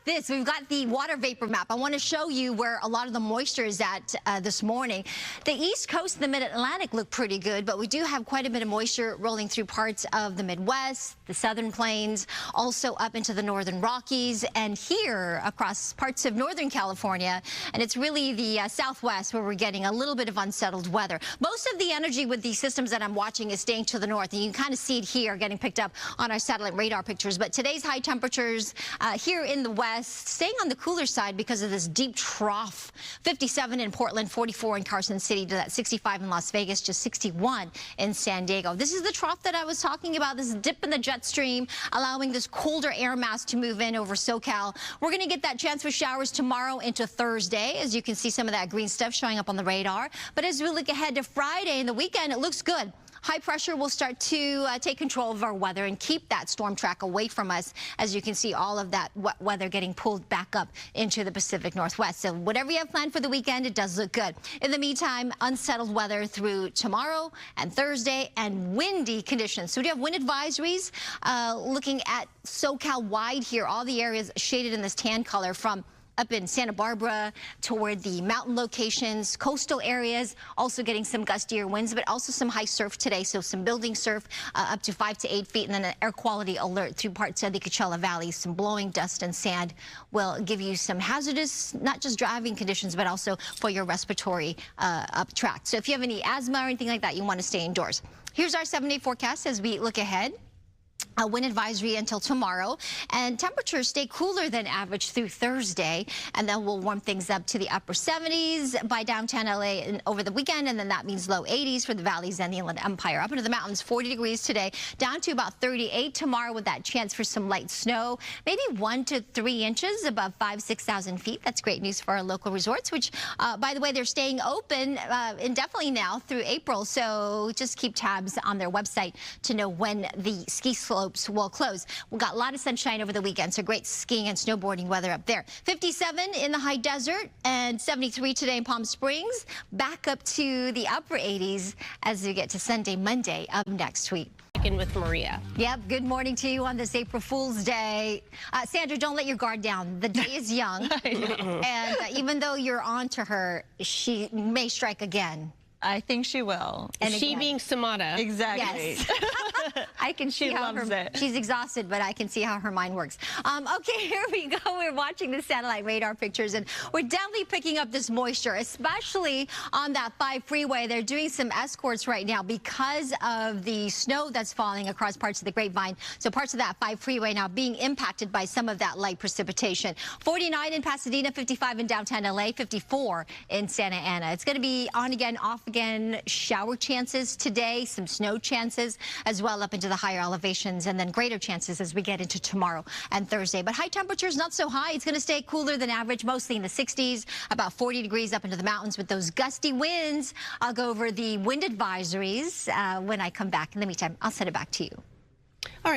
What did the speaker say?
this. We've got the water vapor map. I want to show you where a lot of the moisture is at this morning. The east coast and the mid-Atlantic look pretty good, but we do have quite a bit of moisture rolling through parts of the Midwest, the southern plains, also up into the northern Rockies, and here across parts of northern California. And it's really the southwest where we're getting a little bit of unsettled weather. Most of the energy with these systems that I'm watching is staying to the north, and you can kind of see it here getting picked up on our satellite radar pictures. But today's high temperatures here in the west staying on the cooler side because of this deep trough. 57 in Portland, 44 in Carson City, to that 65 in Las Vegas, just 61 in San Diego. This is the trough that I was talking about, this dip in the jet stream, allowing this colder air mass to move in over SoCal. We're going to get that chance for showers tomorrow into Thursday. As you can see, some of that green stuff showing up on the radar. But as we look ahead to Friday and the weekend, it looks good. High pressure will start to take control of our weather and keep that storm track away from us. As you can see, all of that wet weather getting pulled back up into the Pacific Northwest. So whatever you have planned for the weekend, it does look good. In the meantime, unsettled weather through tomorrow and Thursday, and windy conditions. So we do have wind advisories looking at SoCal wide here. All the areas shaded in this tan color from up in Santa Barbara toward the mountain locations, coastal areas, also getting some gustier winds, but also some high surf today. So some building surf up to 5 to 8 feet, and then an air quality alert through parts of the Coachella Valley. Some blowing dust and sand will give you some hazardous, not just driving conditions, but also for your respiratory tract. So if you have any asthma or anything like that, you want to stay indoors. Here's our 7-day forecast as we look ahead. A wind advisory until tomorrow, and temperatures stay cooler than average through Thursday, and then we'll warm things up to the upper 70s by downtown LA and over the weekend, and then that means low 80s for the valleys and the Inland Empire. Up into the mountains, 40 degrees today, down to about 38 tomorrow with that chance for some light snow, maybe 1 to 3 inches above 6,000 feet. That's great news for our local resorts, which, by the way, they're staying open indefinitely now through April, so just keep tabs on their website to know when the ski slopes will close. We've got a lot of sunshine over the weekend, so great skiing and snowboarding weather up there. 57 in the high desert and 73 today in Palm Springs. Back up to the upper 80s as we get to Sunday, Monday up next week. In with Maria. Yep, good morning to you on this April Fool's Day. Sandra, don't let your guard down. The day is young, and even though you're on to her, she may strike again. I think she will. And she again. being Samara. Exactly. Yes. I can see how she's exhausted, but I can see how her mind works. Okay, here we go. We're watching the satellite radar pictures, and we're definitely picking up this moisture, especially on that 5 freeway. They're doing some escorts right now because of the snow that's falling across parts of the Grapevine. So parts of that 5 freeway now being impacted by some of that light precipitation. 49 in Pasadena, 55 in downtown LA, 54 in Santa Ana. It's going to be on again, off again, shower chances today, some snow chances as well up into the higher elevations, and then greater chances as we get into tomorrow and Thursday. But high temperatures not so high. It's going to stay cooler than average, mostly in the 60s, about 40 degrees up into the mountains with those gusty winds. I'll go over the wind advisories when I come back. In the meantime, I'll send it back to you. All right.